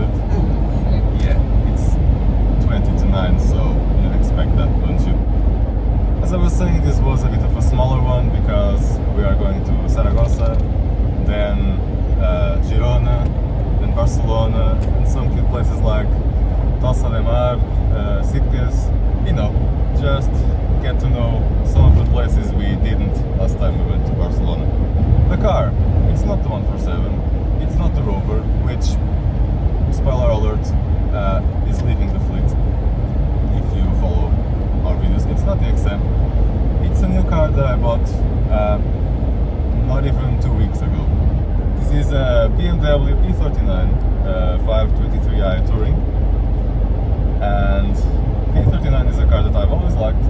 it. Yeah, it's 20 to 9, so you'd expect that, wouldn't you? As I was saying, this was a bit of a smaller one because we are going to Saragossa, then Girona, then Barcelona, and some cute places like Tossa de Mar, Sitges, you know, just get to know some of the places we didn't last time we went to Barcelona. The car, it's not the 147, it's not the Rover, which, spoiler alert, is leaving the fleet. If you follow our videos, it's not the XM. It's a new car that I bought not even 2 weeks ago. This is a BMW e39 523i Touring, and the e39 is a car that I've always liked.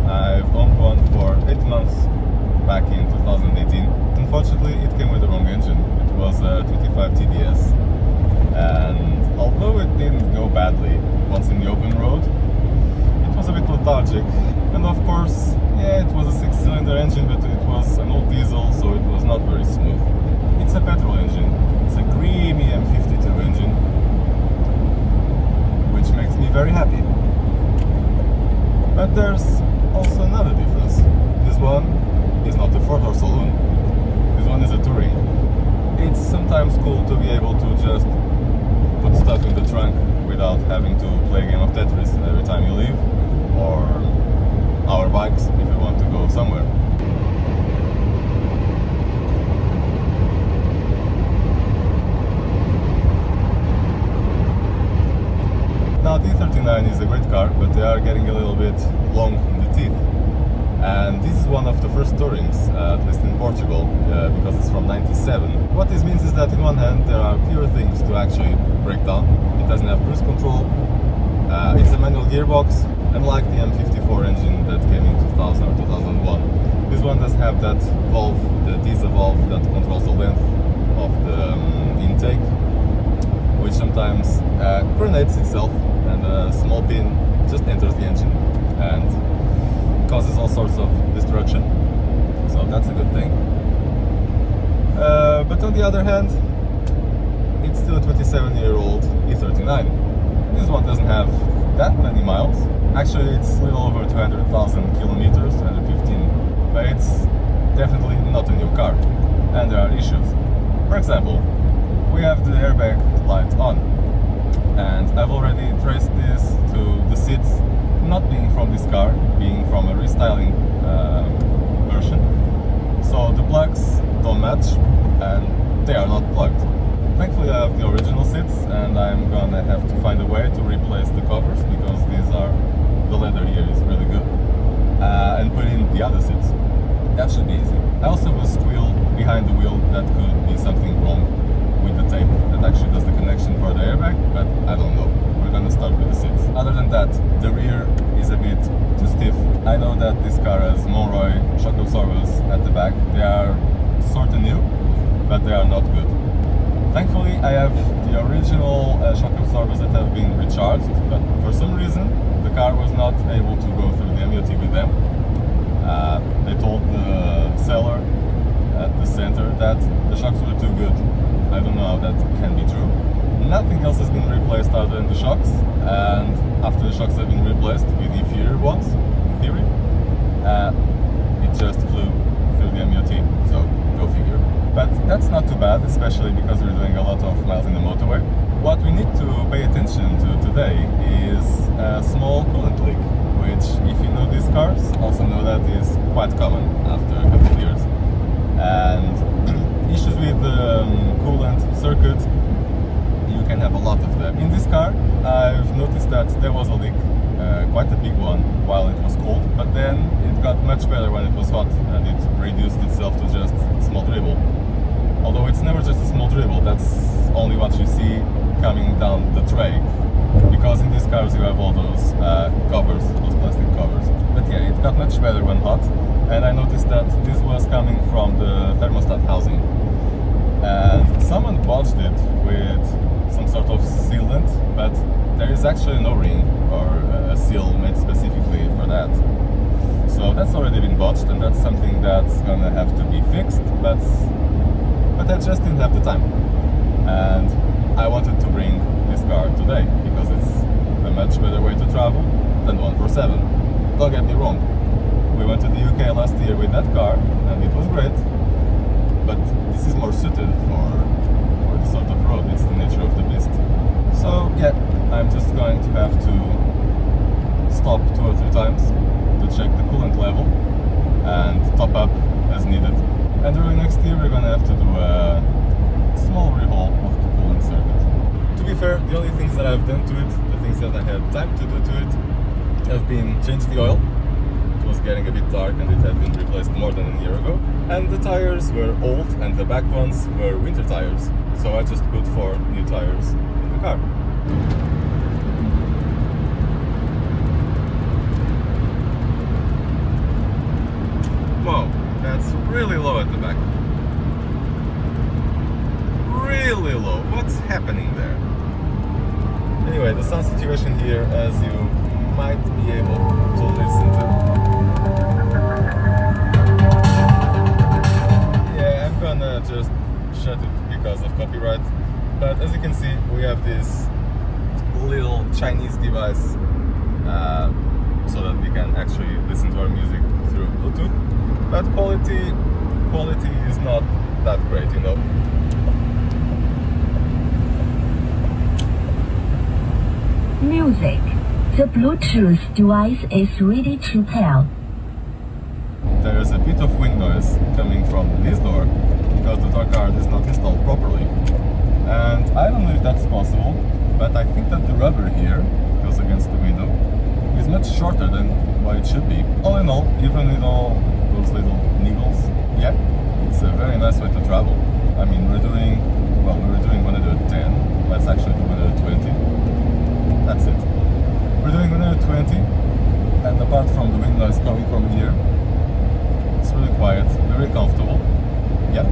I've owned one for 8 months back in 2018. Unfortunately, it came with the wrong engine. It was a 25 TDS, and although it didn't go badly once in the open road, it was a bit lethargic. And of course, yeah, it was a 6-cylinder engine, but it was an old diesel, so it was not very smooth. It's a petrol engine. It's a creamy M52 engine, which makes me very happy. But there's also another difference. This one is not a 4-door saloon. This one is a touring. It's sometimes cool to be able to just put stuff in the trunk without having to play a game of Tetris every time you leave, or our bikes if you want to go somewhere. Now, the E39 is a great car, but they are getting a little bit long in the teeth. And this is one of the first Tourings, at least in Portugal, because it's from '97. What this means is that in one hand there are fewer things to actually break down. It doesn't have cruise control, it's a manual gearbox, unlike the M54 engine that came in 2000 or 2001. This one does have that valve, the diesel valve that controls the length of the intake, which sometimes grenades itself, and a small pin just enters the engine and causes all sorts of destruction. So that's a good thing. But on the other hand, it's still a 27-year-old E39. This one doesn't have that many miles. Actually, it's a little over 200,000 kilometers, 215, but it's definitely not a new car. And there are issues. For example, we have the airbag light on, and I've already traced this to the seats not being from this car, being from a restyling version. So the plugs don't match, and they are not plugged. Thankfully, I have the original seats, and I'm gonna have to find a way to replace the covers, because the leather here is really good, and put in the other seats. That should be easy. I also have a squeal behind the wheel that could be something wrong with the tape that actually does the connection for the airbag, but I don't know. We're gonna start with the seats. Other than that, the rear is a bit too stiff. I know that this car has Monroy shock absorbers at the back. They are sort of new, but they are not good. Thankfully, I have the original shock absorbers that have been recharged, but for some reason, the car was not able to go through the MOT with them. They told the seller at the center that the shocks were too good. I don't know how that can be true. Nothing else has been replaced other than the shocks, and after the shocks have been replaced with the inferior ones, in theory, it just flew through the MOT, so go figure. But that's not too bad, especially because we're doing a lot of miles in the motorway. What we need to pay attention to today is a small coolant leak, which, if you know these cars, also know that is quite common after a couple of years. And issues with the coolant circuit, you can have a lot of them. In this car, I've noticed that there was a leak, quite a big one, while it was cold, but then it got much better when it was hot, and it reduced itself to just a small dribble. Although it's never just a small dribble, that's only what you see coming down the tray, because in these cars you have all those covers, those plastic covers. But yeah, it got much better when hot, and I noticed that this was coming from the thermostat housing. And someone bodged it with some sort of sealant, but there is actually no ring or a seal made specifically for that. So that's already been botched, and that's something that's gonna have to be fixed, but I just didn't have the time. And I wanted to bring this e39. Don't get me wrong, we went to the UK last year with that car and it was great, but this is more suited for this sort of road. It's the nature of the beast. So yeah, I'm just going to have to stop 2 or 3 times to check the coolant level and top up as needed. And early next year we're gonna have to do a small rehaul of the coolant circuit. To be fair, the only things that I've done to it, the things that I had time to do to it, have been change the oil. It was getting a bit dark and it had been replaced more than a year ago. And the tires were old and the back ones were winter tires. So I just put 4 new tires in the car. Whoa, that's really low at the back. Really low. What's happening there? Anyway, the sound situation here, as you might be able to listen to. Yeah, I'm gonna just shut it because of copyright. But as you can see, we have this little Chinese device so that we can actually listen to our music through Bluetooth. But quality is not that great, you know. Music. The Bluetooth device is ready to pair. There is a bit of wind noise coming from this door because the door card is not installed properly. And I don't know if that's possible, but I think that the rubber here goes against the window is much shorter than what it should be. All in all, even with all those little niggles, yeah, it's a very nice way to travel. I mean, we were doing 110, let's actually do 120. That's it. We're doing 120, and apart from the wind noise coming from here, it's really quiet, very comfortable. Yeah,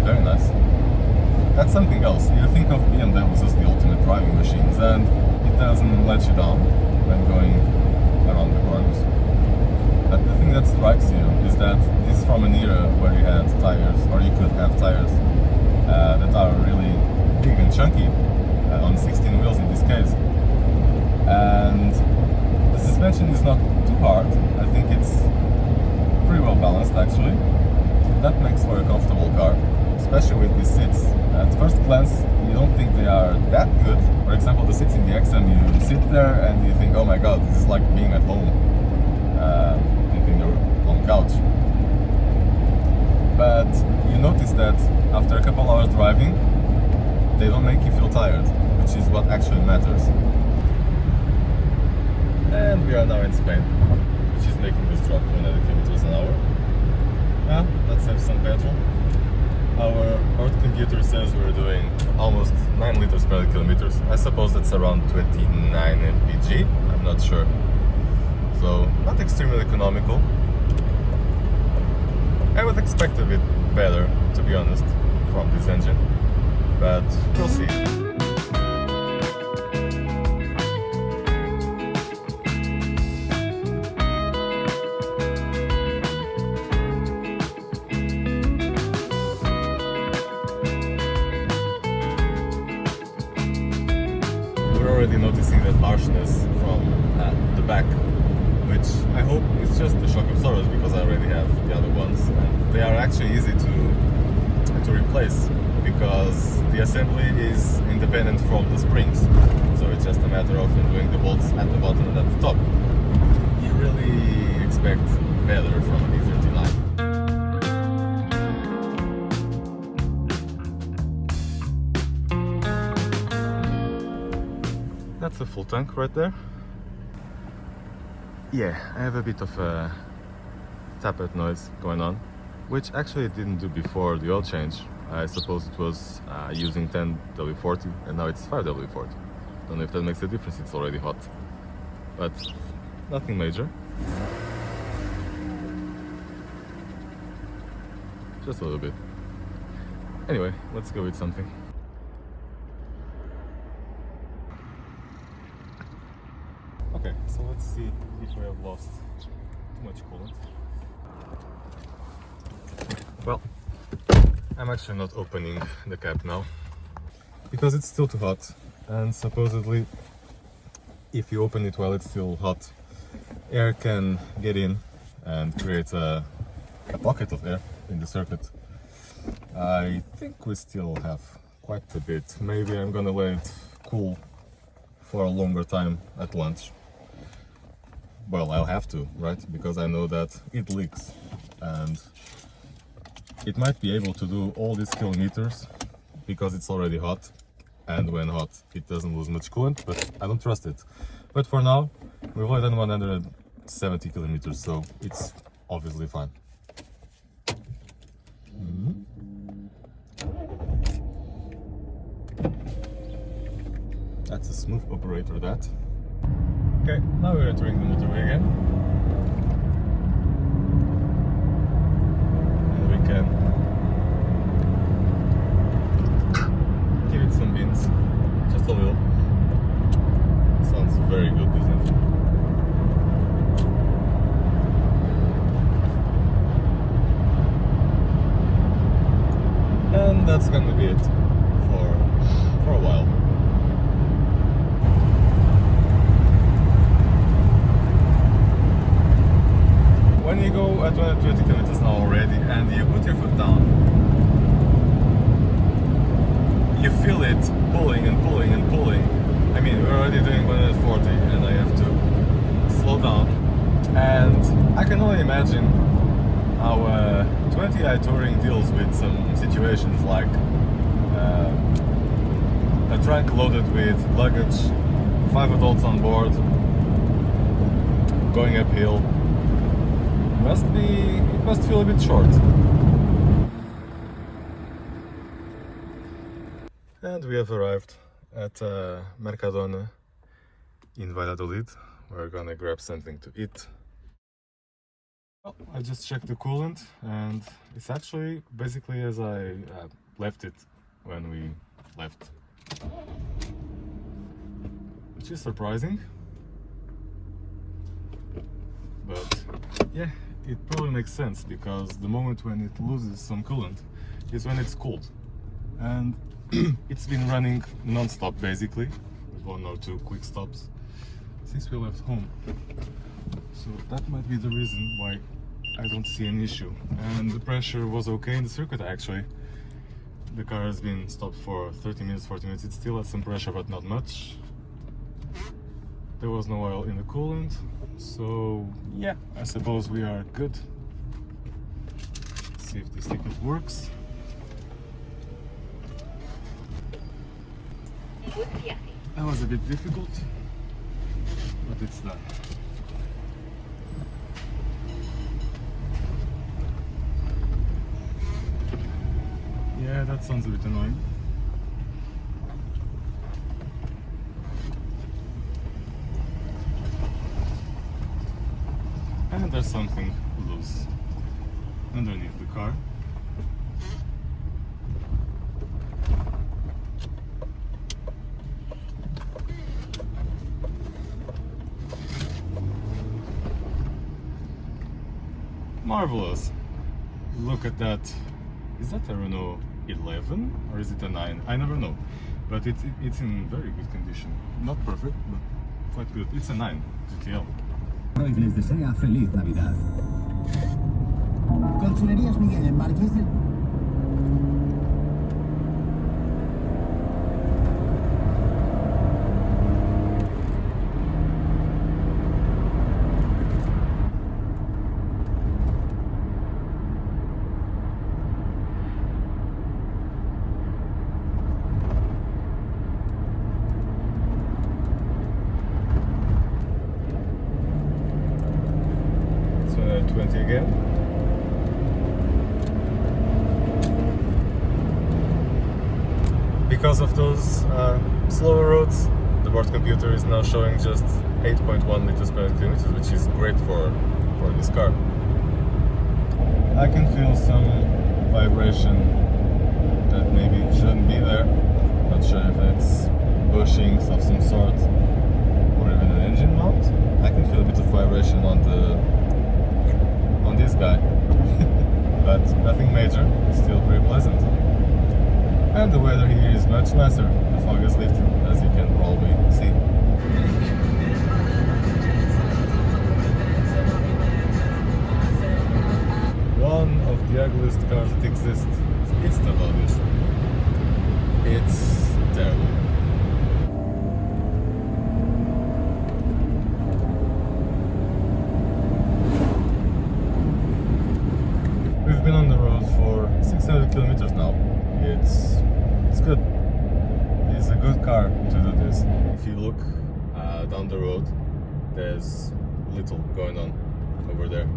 very nice. That's something else. You think of BMWs as the ultimate driving machines, and it doesn't let you down when going around the corners. But the thing that strikes you is that this is from an era where you had tires, or you could have tires, that are really big and chunky, on 16 wheels in this case. And the suspension is not too hard. I think it's pretty well balanced actually. That makes for a comfortable car, especially with these seats. At first glance, you don't think they are that good. For example, the seats in the XM, you sit there and you think, oh my god, this is like being at home, in your own couch. But you notice that after a couple hours driving, they don't make you feel tired, which is what actually matters. And we are now in Spain, which is making this drop to 100 kilometers an hour. Well, let's have some petrol. Our Earth computer says we're doing almost 9 liters per kilometers. I suppose that's around 29 mpg, I'm not sure. So, not extremely economical. I would expect a bit better, to be honest, from this engine. But we'll see. Already noticing that harshness from the back, which I hope is just the shock absorbers because I already have the other ones, and they are actually easy to replace because the assembly is independent from the springs, so it's just a matter of doing the bolts at the bottom and at the top. You really expect better from an e39. That's a full tank right there. Yeah, I have a bit of a tappet noise going on, which actually it didn't do before the oil change. I suppose it was using 10W40 and now it's 5W40. Don't know if that makes a difference, it's already hot. But nothing major. Just a little bit. Anyway, let's go with something. Okay, so let's see if we have lost too much coolant. Well, I'm actually not opening the cap now because it's still too hot, and supposedly if you open it while it's still hot, air can get in and create a pocket of air in the circuit. I think we still have quite a bit. Maybe I'm gonna let it cool for a longer time at lunch. Well, I'll have to, right? Because I know that it leaks and it might be able to do all these kilometers because it's already hot, and when hot it doesn't lose much coolant, but I don't trust it. But for now, we've only done 170 kilometers, so it's obviously fine. That's a smooth operator, that. Okay, now we're entering the motorway again. And we can give it some beans, just a little. Sounds very good, doesn't it? And that's gonna be it for a while. When you go at 120 kilometers an hour already and you put your foot down, you feel it pulling and pulling and pulling. I mean, we're already doing 140 and I have to slow down. And I can only imagine how 20i touring deals with some situations like a trunk loaded with luggage, 5 adults on board, going uphill. It must feel a bit short. And we have arrived at Mercadona in Valladolid. We're gonna grab something to eat. Well, I just checked the coolant and it's actually basically as I left it when we left, which is surprising, but yeah, it probably makes sense because the moment when it loses some coolant is when it's cooled, and it's been running non-stop basically, with 1 or 2 quick stops since we left home. So that might be the reason why I don't see an issue. And the pressure was okay in the circuit actually. The car has been stopped for 30 minutes, 40 minutes. It's still at some pressure, but not much. There was no oil in the coolant. So yeah, I suppose we are good. Let's see if this ticket works. That was a bit difficult, but it's done. Yeah, that sounds a bit annoying. And there's something loose underneath the car. Marvelous! Look at that. Is that a Renault 11 or is it a 9? I never know. But it's in very good condition. Not perfect, but quite good. It's a 9 GTL. Hoy les desea feliz Navidad. Consulerías Miguel en Marqués del... Again. Because of those slower roads, the board computer is now showing just 8.1 liters per kilometer, which is great for this car. I can feel some vibration that maybe shouldn't be there. Not sure if it's bushings of some sort or even an engine mount. I can feel a bit of vibration on this guy, but nothing major. It's still pretty pleasant. And the weather here is much nicer. The fog is lifted, as you can probably see. exist. It's Catalonia. It's terrible. We've been on the road for 600 kilometers now. It's good. It's a good car to do this. If you look down the road, there's little going on over there.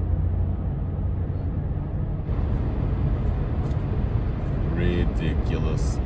Ridiculous.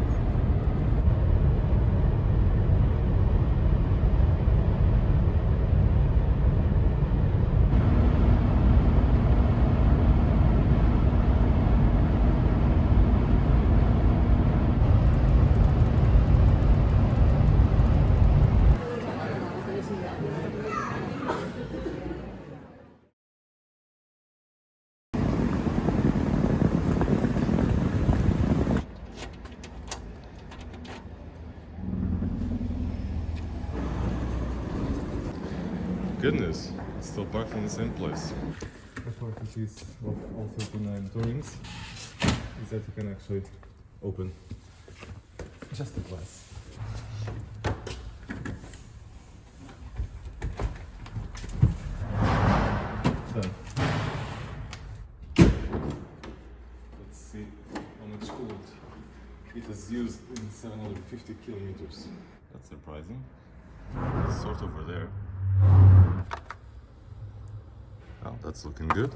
Goodness, it's still parked in the same place. The advantages of all 39 tourings is that you can actually open just the glass. Done. Let's see how much coolant it has used in 750 kilometers. That's surprising. It's sort of over there. Well, that's looking good.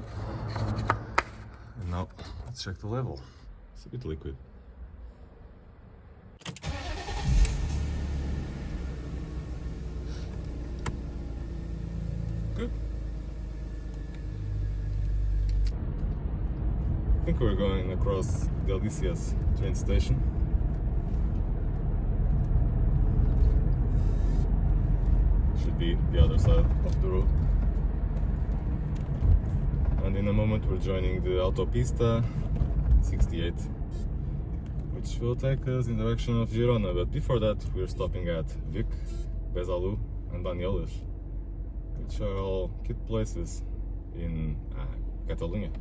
And now let's check the level. It's a bit liquid. Good. I think we're going across Delicias train station. Should be the other side of the road. And in a moment we're joining the Autopista 68, which will take us in the direction of Girona. But before that we're stopping at Vic, Besalú and Banyoles, which are all cute places in Catalonia.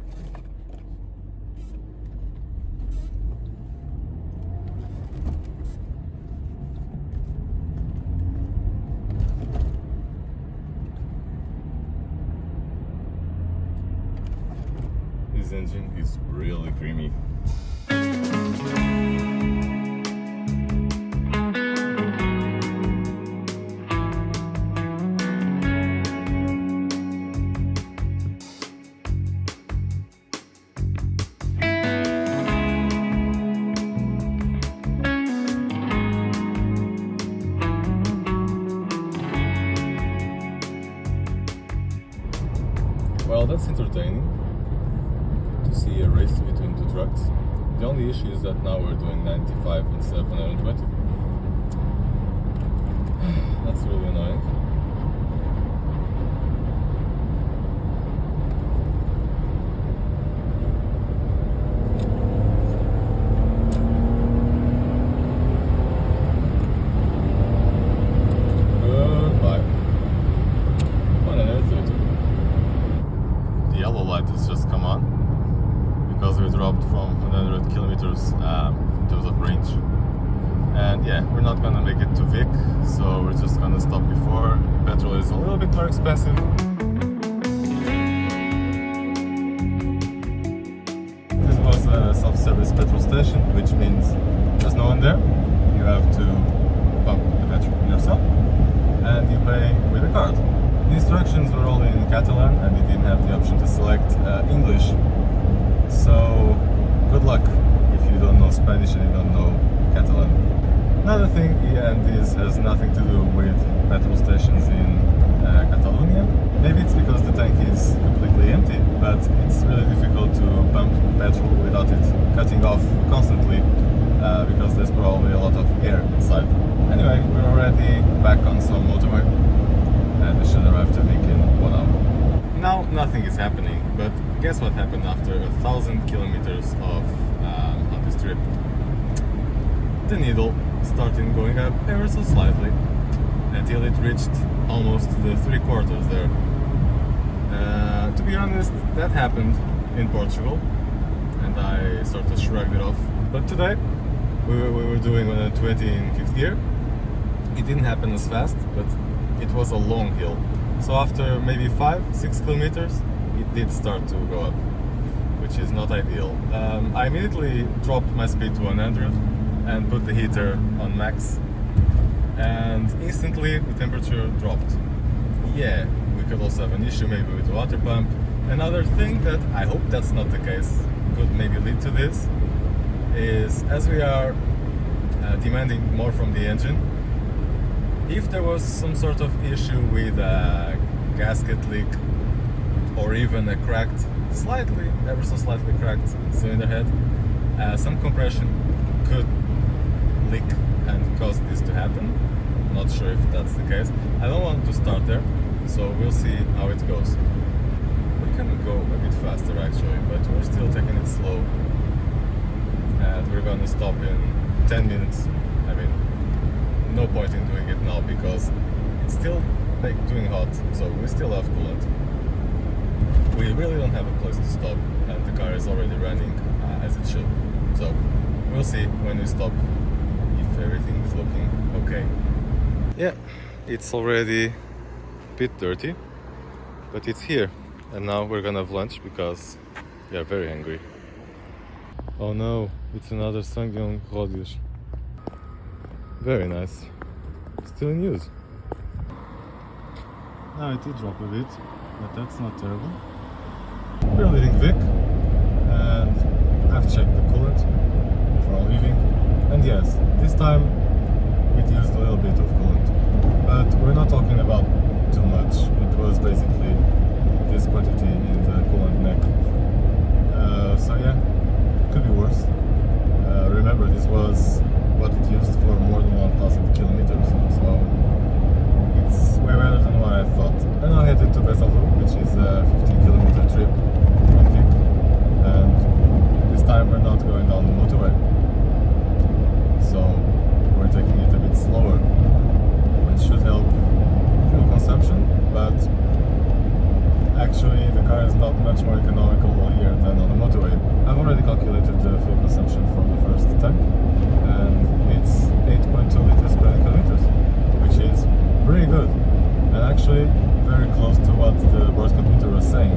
This engine is really creamy. Well, that's entertaining. See a race between two trucks. The only issue is that now we're doing 95 instead of 120. That's really annoying. Goodbye. 130. The yellow light has just come on, because we dropped from 100 kilometers in terms of range. And yeah, we're not gonna make it to Vic, so we're just gonna stop before. Petrol is a little bit more expensive. This was a self-service petrol station, which means there's no one there. You have to pump the petrol yourself, and you pay with a card. The instructions were all in Catalan, and you didn't have the option to select English. So, good luck if you don't know Spanish and you don't know Catalan. Another thing, and this has nothing to do with petrol stations in Catalonia. Maybe it's because the tank is completely empty, but it's really difficult to pump petrol without it cutting off constantly, because there's probably a lot of air inside. Anyway, we're already back on some motorway, and we should arrive to Vic in 1 hour. Now nothing is happening, but guess what happened after 1,000 kilometers of on this trip? The needle started going up ever so slightly until it reached almost the 3/4 there. To be honest, that happened in Portugal, and and I sort of shrugged it off. But today we were doing 120 in 5th gear. It didn't happen as fast, but it was a long hill. So after maybe 5-6 kilometers, it did start to go up, which is not ideal. I immediately dropped my speed to 100 and put the heater on max, and instantly the temperature dropped. Yeah, we could also have an issue maybe with the water pump. Another thing that I hope that's not the case, could maybe lead to this, is as we are demanding more from the engine, if there was some sort of issue with a gasket leak or even a cracked, ever so slightly cracked cylinder head, some compression could leak and cause this to happen. Not sure if that's the case. I don't want to start there, so we'll see how it goes. We can go a bit faster actually, but we're still taking it slow. And we're gonna stop in 10 minutes. I mean, no point in doing it now because it's still doing hot, so we still have coolant. We really don't have a place to stop, and the car is already running as it should. So we'll see when we stop if everything is looking okay. Yeah, it's already a bit dirty, but it's here. And now we're gonna have lunch because we are very hungry. Oh no, it's another Sangyong Rodius. Very nice. Still in use. Now it did drop a bit, but that's not terrible. We're leaving Vic, and I've checked the coolant before leaving. And yes, this time it used a little bit of coolant. But we're not talking about too much. It was basically this quantity in the coolant neck. So yeah, could be worse. Remember, this was what it used for more than 1,000 kilometers, so it's way better than what I thought. And I headed to Besalu, which is a 15-kilometer trip, I think. And this time we're not going down the motorway, so we're taking it a bit slower, which should help fuel consumption. But actually, the car is not much more economical here than on the motorway. I've already calculated the fuel consumption for the first tank, and it's 8.2 liters per kilometers, which is pretty good, and actually very close to what the board computer was saying.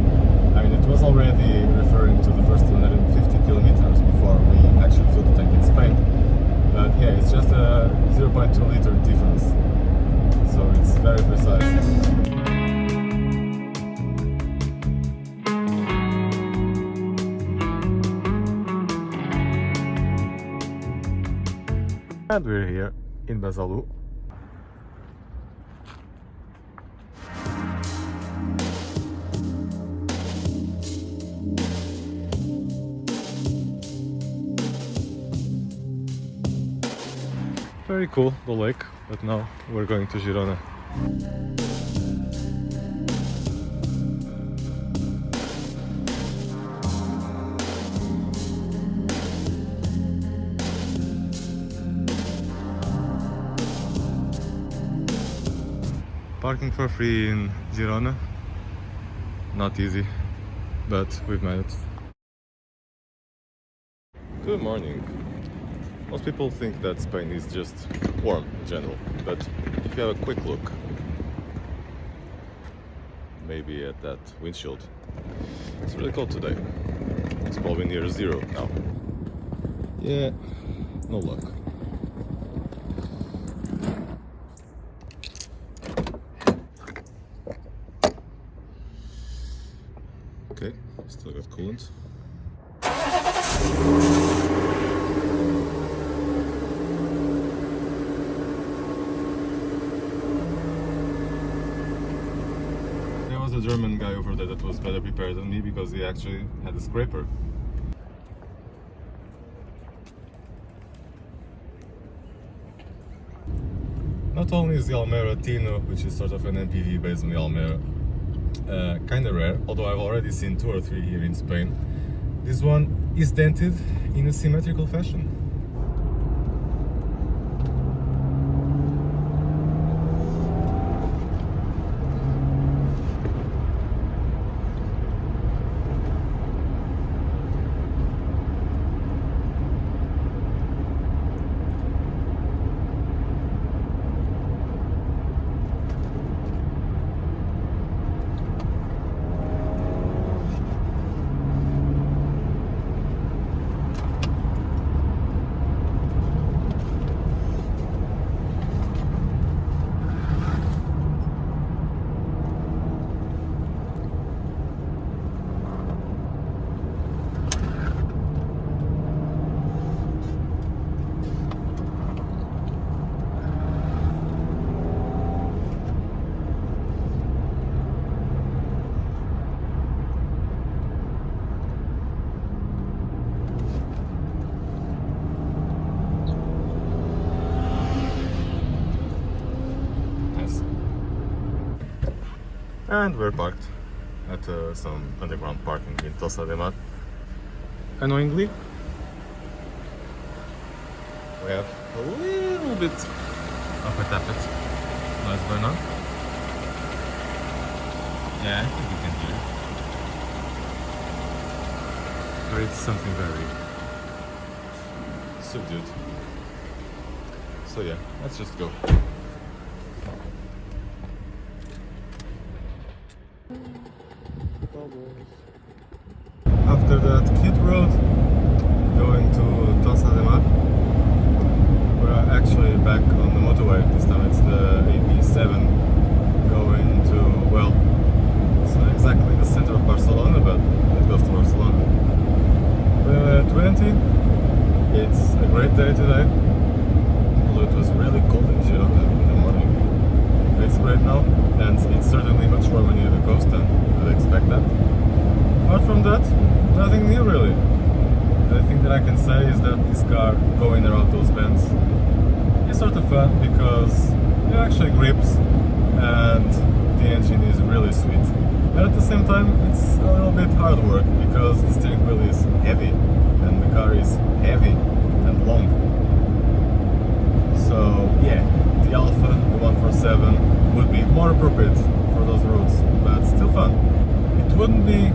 I mean, it was already referring to the first 150 kilometers before we actually filled the tank in Spain, but yeah, it's just a 0.2 liter difference, so it's very precise. And we're here in Besalu. Very cool, the lake, but now we're going to Girona. Parking for free in Girona, not easy, but we've managed. Good morning. Most people think that Spain is just warm in general, but if you have a quick look, maybe at that windshield, it's really cold today. It's probably near zero now. Yeah, no luck. Okay, still got coolant. There was a German guy over there that was better prepared than me because he actually had a scraper. Not only is the Almera Tino, which is sort of an MPV based on the Almera, kind of rare, although I've already seen 2 or 3 here in Spain. This one is dented in a symmetrical fashion. And we're parked at some underground parking in Tossa de Mar. Annoyingly, we have a little bit of a tappet noise going on. Yeah, I think you can hear it. But it's something very subdued. So yeah, let's just go. After that cute road going to Tossa de Mar, we're actually back on the motorway. This time it's the AP7 going to, well, it's not exactly the center of Barcelona, but it goes to Barcelona. We're at 20. It's a great day today, although it was really cold in Girona in the morning. It's great now, and it's certainly much warmer near the coast than I'd expect that. Apart from that, nothing new really. The thing that I can say is that this car going around those bends is sort of fun because it actually grips and the engine is really sweet. But at the same time, it's a little bit hard work because the steering wheel is heavy and the car is heavy and long. So yeah, the Alpha, the 147 would be more appropriate for those roads, but still fun. It wouldn't be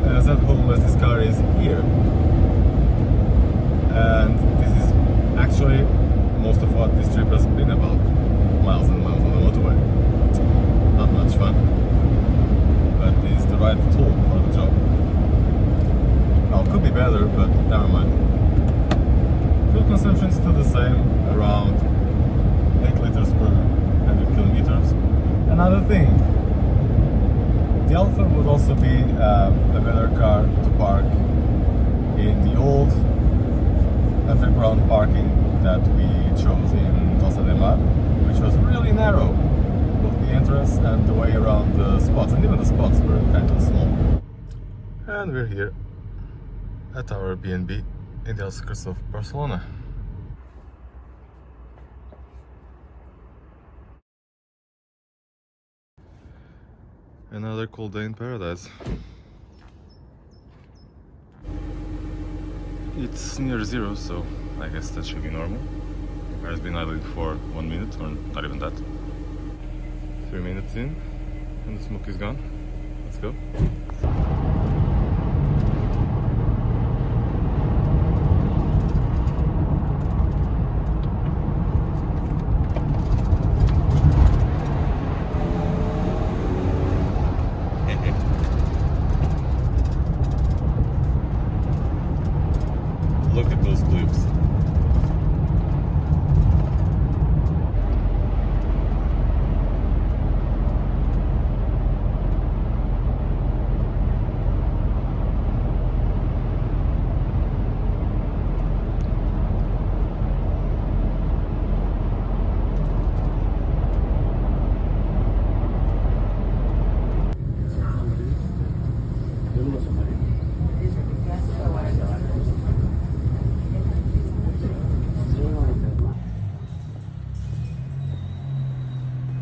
as at home as this car is here. And this is actually most of what this trip has been about. Miles and miles on the motorway. Not much fun, but it's the right tool for the job. Well, could be better, but never mind. Fuel consumption is still the same, around 8 liters per 100 kilometers. Another thing, the Alpha would also be a better car to park in the old underground parking that we chose in Tossa de Mar, which was really narrow, both the entrance and the way around the spots, and even the spots were kind of small. And we're here at our B&B in the outskirts of Barcelona. Another cold day in paradise. It's near zero, so I guess that should be normal. It has been idling for 1 minute, or not even that. 3 minutes in, and the smoke is gone. Let's go. Look at those cliffs.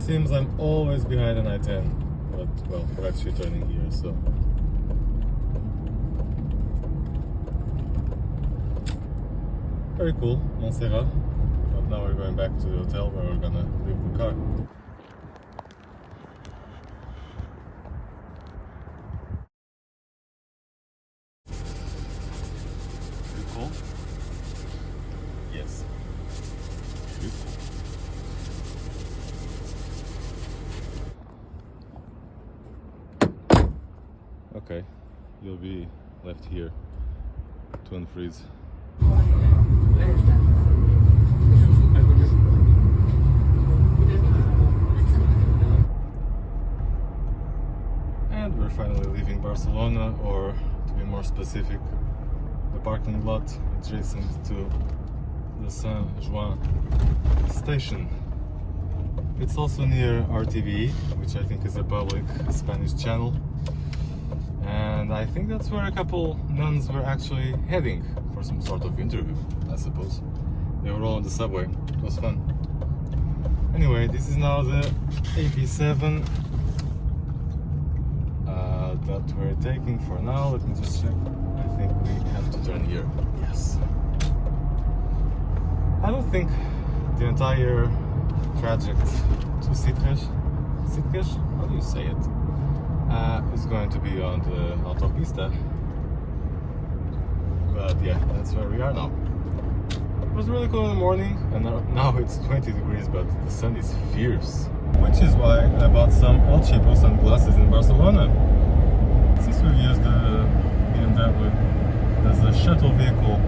Seems I'm always behind an I-10, but well, we're actually turning here, so very cool, Montserrat. But now we're going back to the hotel where we're gonna leave the car. Pretty cool? Yes. Beautiful. Okay, you'll be left here to unfreeze. And we're finally leaving Barcelona, or to be more specific, the parking lot adjacent to the San Juan station. It's also near RTV, which I think is a public Spanish channel. And I think that's where a couple nuns were actually heading for some sort of interview, I suppose. They were all on the subway. It was fun. Anyway, this is now the AP7 that we're taking for now. Let me just check. I think we have to turn here. Yes. I don't think the entire traject to Sitges, how do you say it, is going to be on the autopista. But yeah, that's where we are now. It was really cool in the morning, and now it's 20 degrees, but the sun is fierce. Which is why I bought some El Cheapo sunglasses in Barcelona. Since we've used the BMW as a shuttle vehicle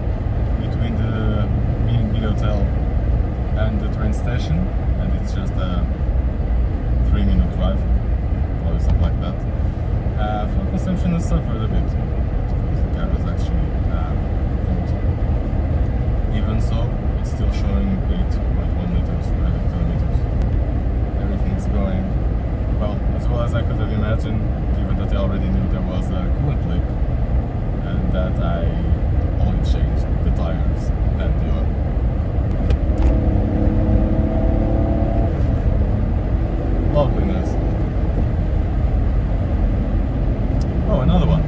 between the B&B hotel and the train station, and it's just a 3-minute drive or something like that. Fuel consumption has suffered a bit. The car was actually good. Even so, it's still showing 8.1 liters per 100 kilometers. Everything's going well as I could have imagined, given that I already knew there was a coolant leak and that I only changed the tires and the oil. Loveliness. Oh, another one.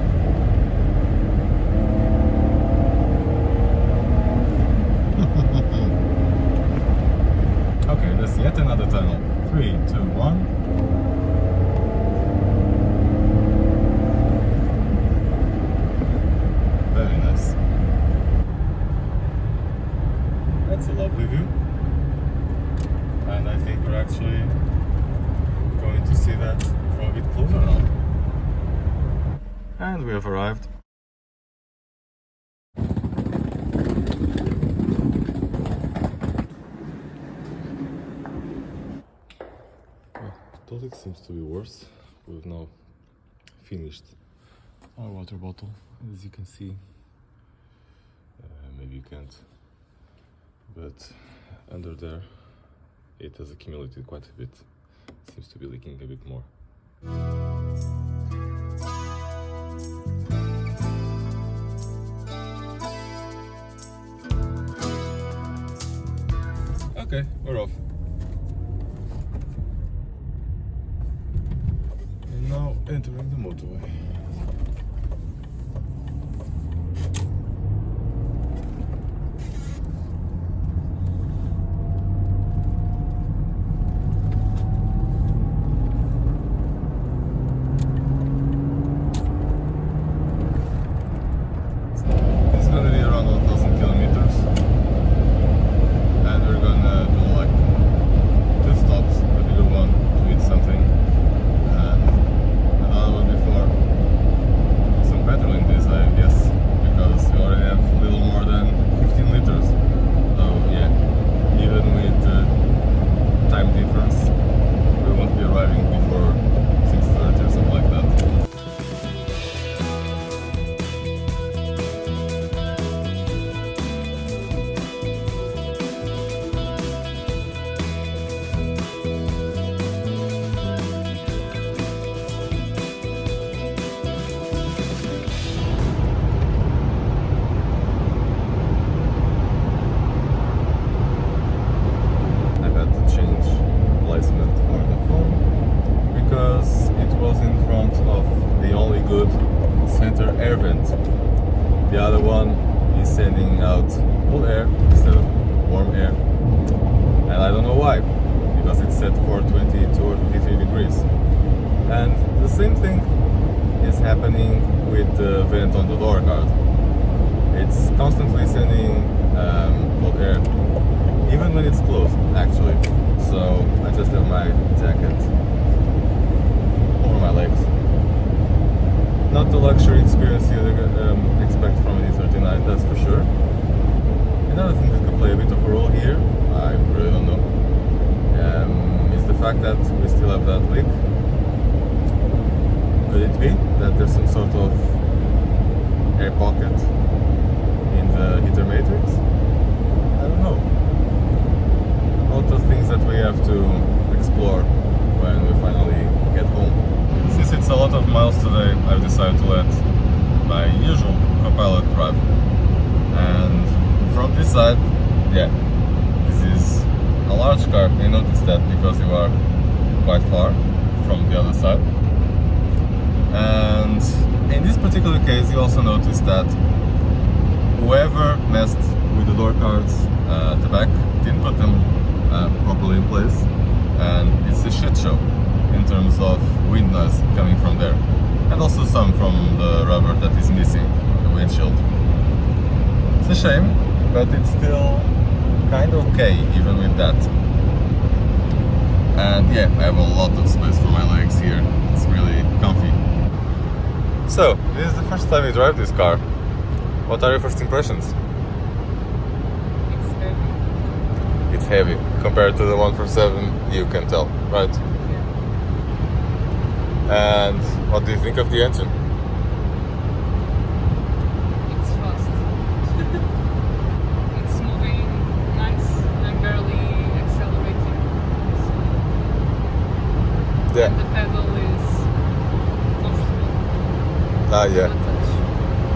Okay, there's yet another tunnel. 3, 2, 1. Very nice. That's a lovely view. And I think we're actually going to see that from a bit closer now. And we have arrived. Baltic seems to be worse. We've now finished our water bottle, as you can see. Maybe you can't, but under there it has accumulated quite a bit. Seems to be leaking a bit more. Okay, we're off. And now entering the motorway. The other one is sending out cold air instead of warm air, and I don't know why, because it's set for 22 or 23 degrees. And the same thing is happening with the vent on the door guard. It's constantly sending cold air, even when it's closed, actually. So I just have my jacket over my legs. Not the luxury experience you'd expect from an e39, that's for sure. Another thing that could play a bit of a role here, I really don't know, is the fact that we still have that leak. Could it be that there's some sort of air pocket in the heater matrix? I don't know. A lot of things that we have to explore when we finally get home. Since it's a lot of miles today, I've decided to let my usual co-pilot drive. And from this side, yeah, this is a large car. You notice that because you are quite far from the other side. And in this particular case, you also notice that whoever messed with the door cards at the back didn't put them properly in place, and it's a shit show in terms of wind noise coming from there, and also some from the rubber that is missing on the windshield. It's a shame, but it's still kind of okay even with that. And yeah, I have a lot of space for my legs here. It's really comfy. So, this is the first time you drive this car. What are your first impressions? It's heavy. It's heavy compared to the 147, you can tell, right? Yeah. And what do you think of the engine? It's fast. It's moving nice. I'm barely accelerating. So. Yeah. And the pedal is comfortable. Ah, yeah. To the touch.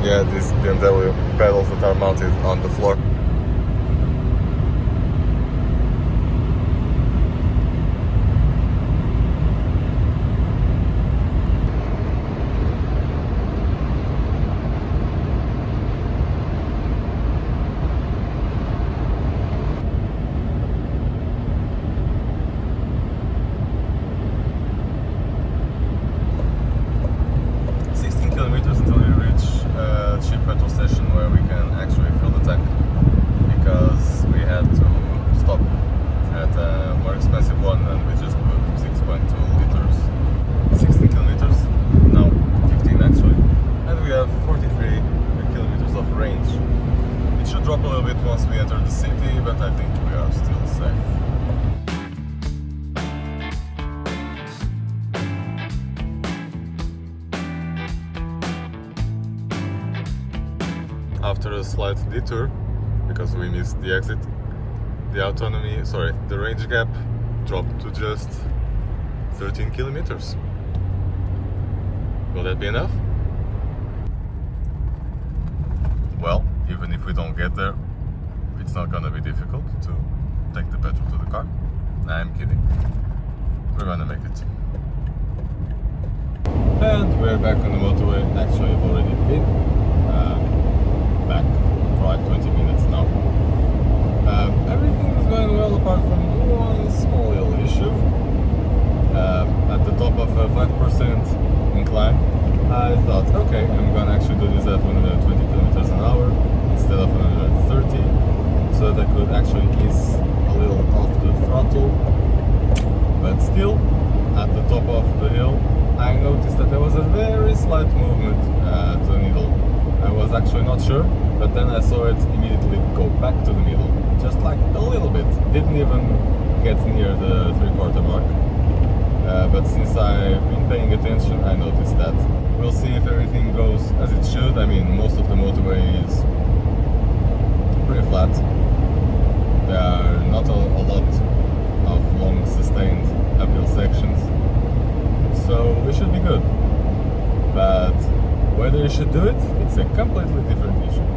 Yeah, these BMW pedals that are mounted on the floor. Until we reach a cheap petrol station where we can actually fill the tank, because we had to stop at a more expensive one and we just put 6.2 liters, 16 kilometers, now 15 actually, and we have 43 kilometers of range. It should drop a little bit once we enter the city, but I think we are still safe. After a slight detour, because we missed the exit, the range gap dropped to just 13 kilometers. Will that be enough? Well, even if we don't get there, it's not gonna be difficult to take the petrol to the car. Nah, I'm kidding. We're gonna make it. And we're back on the motorway. Actually, I've already been back for like 20 minutes now. Everything is going well apart from one small little issue. At the top of a 5% incline, I thought, okay, I'm gonna actually do this at 120 kilometers an hour instead of 130, so that I could actually ease a little off the throttle. But still, at the top of the hill, I noticed that there was a very slight movement to the needle. I was actually not sure, but then I saw it immediately go back to the middle, just like a little bit. Didn't even get near the 3/4 mark. But since I've been paying attention, I noticed that. We'll see if everything goes as it should. I mean, most of the motorway is pretty flat. There are not a lot of long sustained uphill sections, so we should be good. But whether you should do it, it's a completely different issue.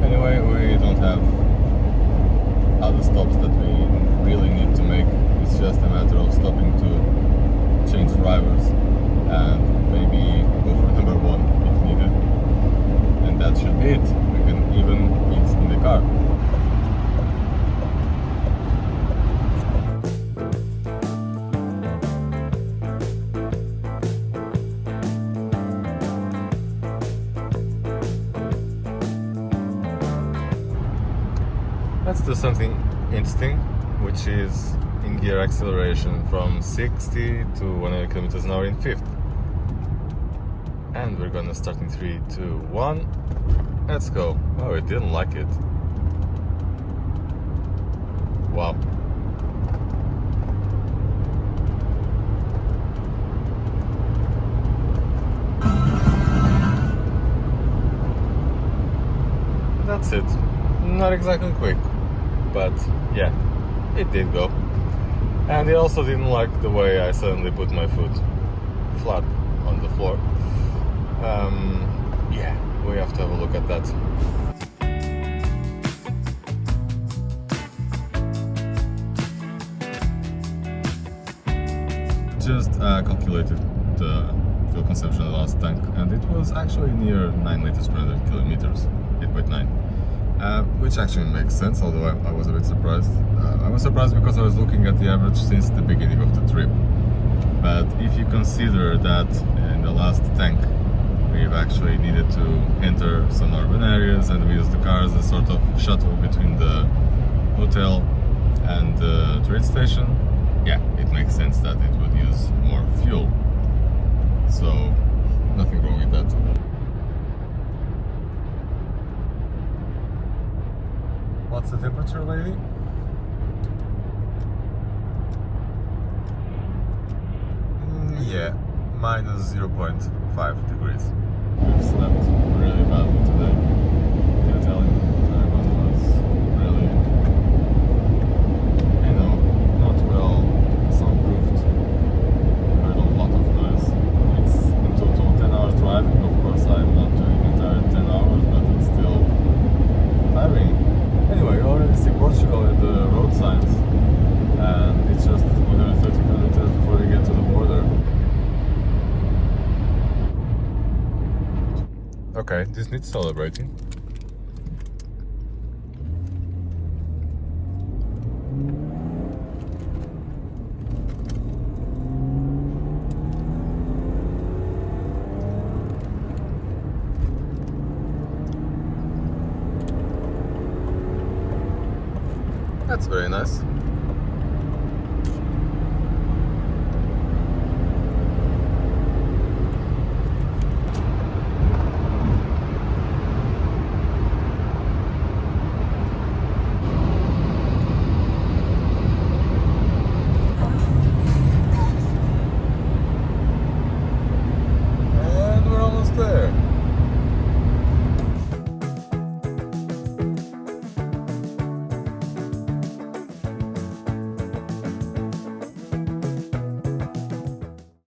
Anyway, we don't have other stops that we really need to make. It's just a matter of stopping to change drivers and maybe go for number one if needed. And that should be it. We can even eat in the car. Let's do something interesting, which is in gear acceleration from 60 to 100 kilometers an hour in fifth. And we're gonna start in 3, 2, 1. Let's go. Oh, it didn't like it. Wow. That's it. Not exactly quick, but yeah, it did go. And it also didn't like the way I suddenly put my foot flat on the floor. Yeah, we have to have a look at that. Just calculated the fuel consumption of the last tank, and it was actually near 9 liters per 100 kilometers, 8.9. Which actually makes sense, although I was a bit surprised. I was surprised because I was looking at the average since the beginning of the trip. But if you consider that in the last tank we've actually needed to enter some urban areas and we used the car as a sort of shuttle between the hotel and the train station, yeah, it makes sense that it would use more fuel. So, nothing wrong with that. What's the temperature, lady? Yeah, minus 0.5 degrees. We've slept really badly today. The Italian caravan was really, not well soundproofed. Heard a lot of noise. It's in total 10 hours driving. Of course, I'm not doing the entire 10 hours, but it's still tiring. Anyway, you already see Portugal in the road signs, and it's just 130 kilometers before you get to the border. Okay, this needs celebrating. That's very nice.